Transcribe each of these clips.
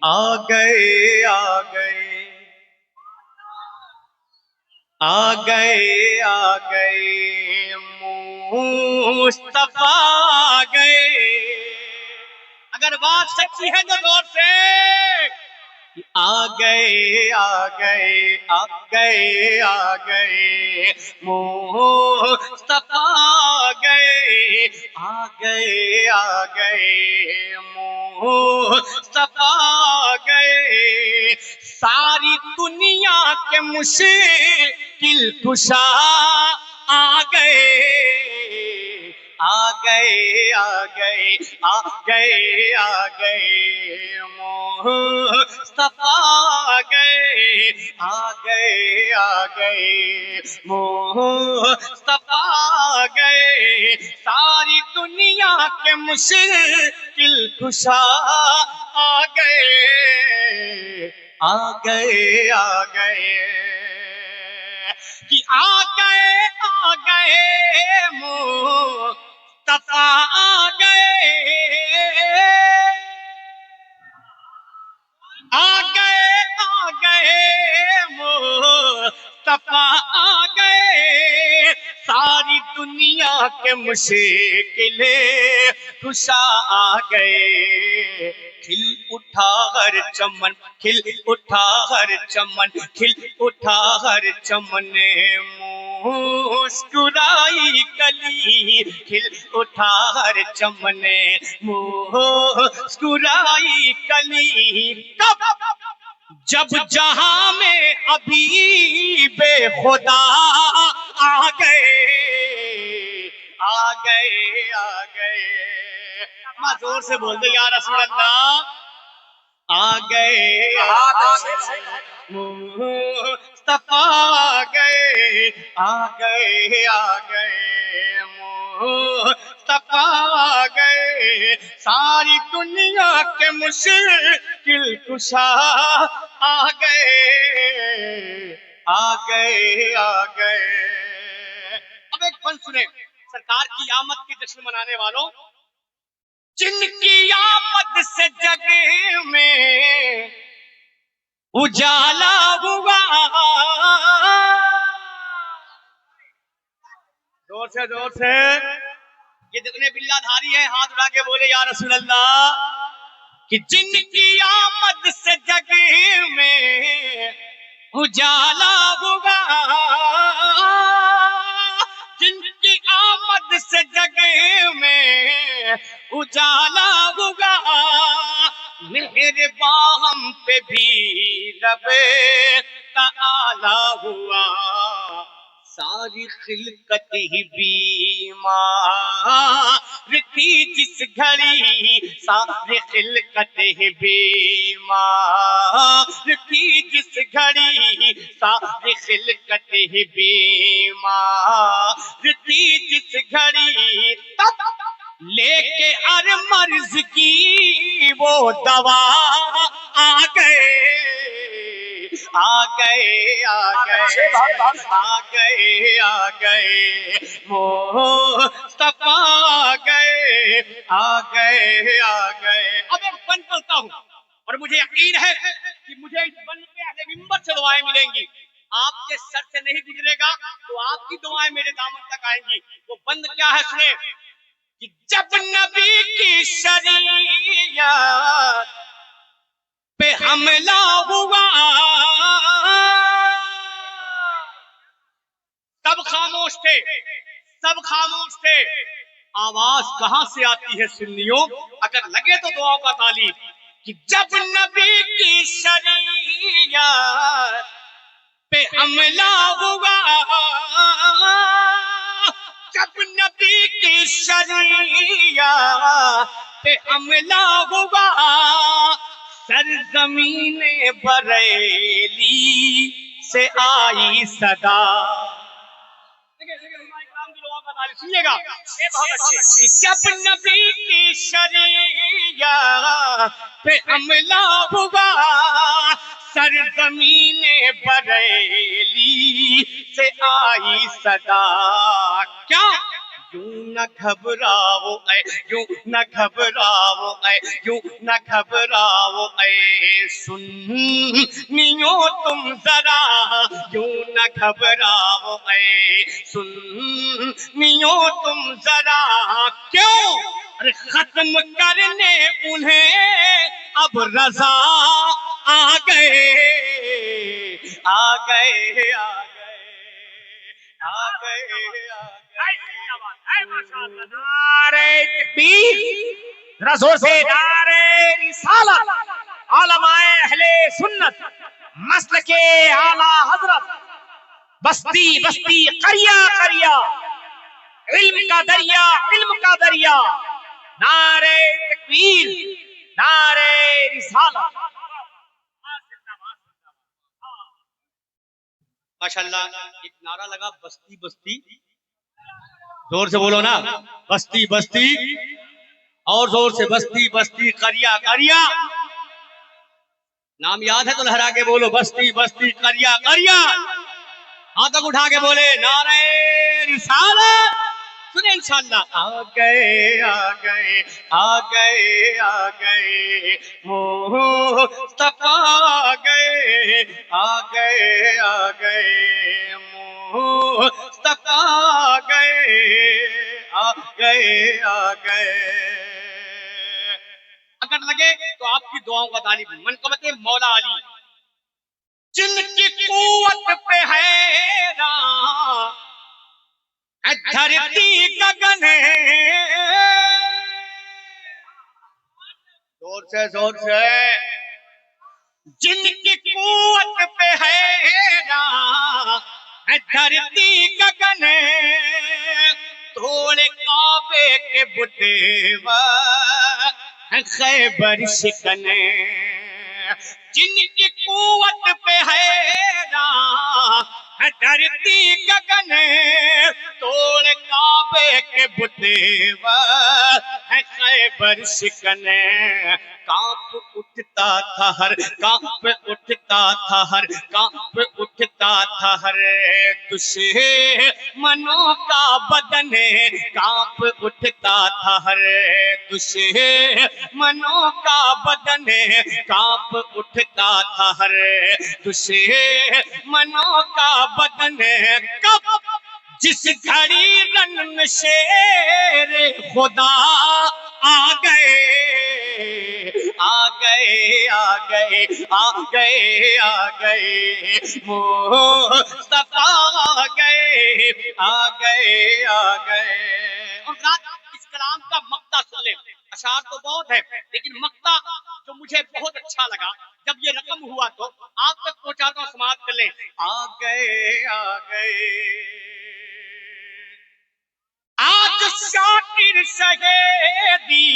آ گئے آ گئے آ گئے آ گئے مصطفیٰ آ گئے. اگر بات سچی ہے تو غور سے آ گئے آ گئے آ گئے آ گئے مصطفیٰ آ گئے آ گئے آ گئے مصطفیٰ آ گئے. ساری دنیا کے مشکل کشا آ گئے آ گئے آ گئے آ گئے آ گئے مصطفیٰ آ گئے آ گئے آ گئے مصطفیٰ آ گئے. ساری دنیا کے مشکل کشا آ گئے آ گئے آ گئے کہ آ گئے مصطفیٰ آ گئے آ گئے مصطفیٰ آ گئے. ساری دنیا کے مشکلیں کشا آ گئے. کھل اٹھا ہر چمن کھل اٹھا ہر چمن کھل اٹھا ہر چمن مسکرائی کلی کھل اٹھا ہر چمن مسکرائی کلی. جب جہاں میں ابھی بے خدا آ گئے آ گئے آ گئے. ماں زور سے بول دے یا رسول اللہ. آ گئے مصطفیٰ آ گئے آ گئے آ گئے مصطفیٰ آ گئے. ساری دنیا کے مشکل کشا آ گئے آ گئے آ گئے. اب ایک بند سنیں سرکار کی آمد کے جشن منانے والوں. جن کی آمد سے جگ میں اجالا ہوا. زور سے یہ جتنے باللہ دھاری ہیں ہاتھ اٹھا کے بولے یا رسول اللہ. کہ جن کی آمد سے جگ میں اجالا ہوا جن کی آمد سے جگ میں اجالا ہوگا. میرے باہم پہ بھی رب تعالی ہوا. ساری خلقت ہی بیمار تھی جس گھڑی ساری خلقت ہی بیمار تھی جس گھڑی ساری خلقت ہی بیمار تھی جس گھڑی. تب لے کے ہر مرض کی وہ دوا آ گئے آ گئے آ گئے آ گئے آ گئے مصطفیٰ آ گئے آ گئے آ گئے. اب ایک بند کرتا ہوں اور مجھے یقین ہے کہ مجھے اس بند پہ اہل منبر سے دعائیں ملیں گی. آپ کے سر سے نہیں گزرے گا تو آپ کی دعائیں میرے دامن تک آئیں گی. وہ بند کیا ہے سنیں کہ جب نبی کی شریعت پہ حملہ ہوا سب خاموش تھے سب خاموش تھے. آواز کہاں سے آتی ہے سنیوں اگر لگے تو دعاؤں کا تعلیم. کہ جب نبی کی شریعت پہ حملہ ہوا جب نبی کی شریعت پہ حملہ ہوا سرزمین بریلی سے آئی صدا. سنیے گا جب نبی کی شریعت پہ حملہ ہوا سرزمین بریلی سے آئی صدا. کیا یوں نہ گھبراؤ اے، یوں نہ گھبراؤ اے، یوں نہ گھبراؤ اے سنیو تم ذرا، یوں نہ گھبراؤ اے سنیو تم ذرا، کیوں ارے ختم کرنے انہیں اب رضا آ گئے، آ گئے، آ گئے، آ گئے، آ گئے۔ نعرہ تکبیر، ذرا زور سے نعرہ رسالت، علماء اہل سنت، مسلک اعلی حضرت، بستی بستی، قریہ قریہ، علم کا دریا، علم کا دریا، نعرہ تکبیر، نعرہ رسالت۔ ماشاءاللہ ایک نعرہ لگا بستی بستی، زور سے بولو نا، بستی بستی، اور زور سے بستی بستی، قریہ قریہ، نام یاد ہے تو لہرا کے بولو، بستی بستی قریہ قریہ، ہاتھ تک اٹھا کے بولے نعرہ رسالت۔ سنیں انشاءاللہ، آ گئے، آ گئے، آ گئے، آ گئے مصطفیٰ، آ گئے، آ گئے، آ گئے مصطفیٰ، آ گئے، آ گئے، آ گئے۔ اگر لگے تو آپ کی دعاؤں کا طالب منقبت مولا علی، جن کی قوت پہ حیران ہے دھرتی گگن، زور سے زور سے، جن کی قوت پہ حیران ہے دھرتی گگن، تھوڑے کعبے کے بتے ہے خیبر شکن، جن کی قوت پہ حیران ہے دھرتی گگن، توڑ کعبے کے بتے ہے خیبر شکن، کانپ اٹھتا تھا ہر، کانپ اٹھتا تھا ہر، کانپ اٹھتا تھا ہر دشمنوں کا بدن، کانپ اٹھتا تھا ہر دشمنوں کا بدن، کانپ اٹھتا تھا ہر دشمنوں کا بدن، کب جس گھڑی رن میں شیر خدا آ گئے، آ گئے، آ گئے، آ گئے، آ گئے مصطفیٰ، آ گئے، آ گئے، آ گئے۔ اور رات اس کلام کا مقطع سن لیں، اشعار تو بہت ہے لیکن مقطع جو مجھے بہت اچھا لگا، جب یہ رقم ہوا تو آپ تک پہنچاتا ہوں، سماعت کر لیں۔ آ گئے، آ گئے، آج شاکر شہیدی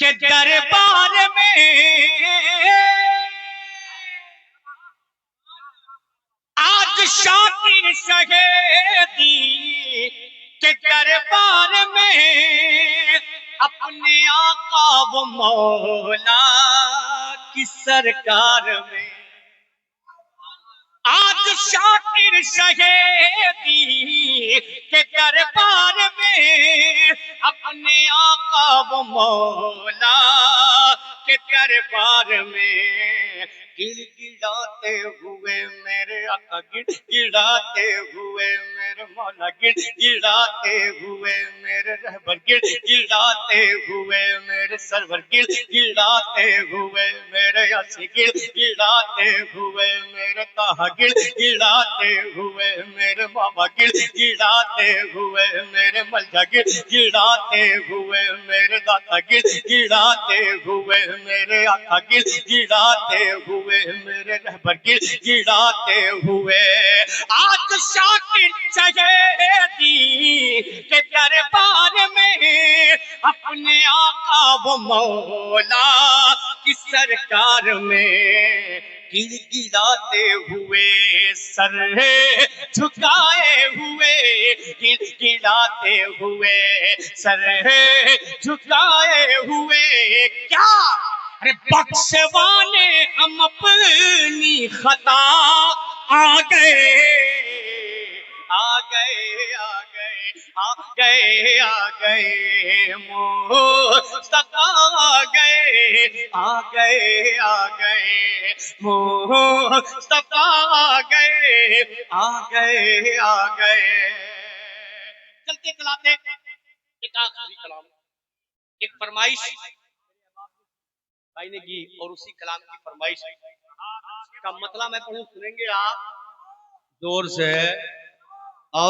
کے دربار میں، آج شاکر شہیدی کے دربار میں، اپنے آقا و مولا کی سرکار میں، آج شاکر شہیدی کے دربار میں، اپنے آقا و مولا کے دربار میں، گڑ گڑاتے ہوئے میرے آقا، گڑ گڑاتے ہوئے میرے مولا، گڑ گڑاتے ہوئے میرے رہبر، گڑ گڑاتے ہوئے میرے سرور، گڑ گڑاتے ہوئے میرے یاسی، گڑ گڑاتے ہوئے میرے طاہا، گڑ گڑاتے ہوئے میرے بابا، گڑ گڑاتے ہوئے میرے ملجا، گڑ گڑاتے ہوئے میرے داتا، گڑ گڑاتے ہوئے میرے آقا، گڑ گڑاتے ہوئے میرے رہبر، گڑ گڑاتے ہوئے، آج شاکر شہیدی کے دربار میں، اپنے آقا و مولا کی سرکار میں، گڑ گڑاتے ہوئے سر جھکائے ہوئے، گڑ گڑاتے ہوئے سر جھکائے ہوئے، کیا ارے بخشوانے ہم اپنی خطا آ گئے، آ گئے، آ گئے، آ گئے آ گئے مصطفیٰ آ گئے آ گئے آ گئے مصطفیٰ آ گئے آ گئے آ گئے. چلتے چلاتے ایک آخری کلام، ایک فرمائش بھائی نے کی اور اسی کلام کی فرمائش کا مطلب میں پڑھوں، سنیں گے آپ زور سے اور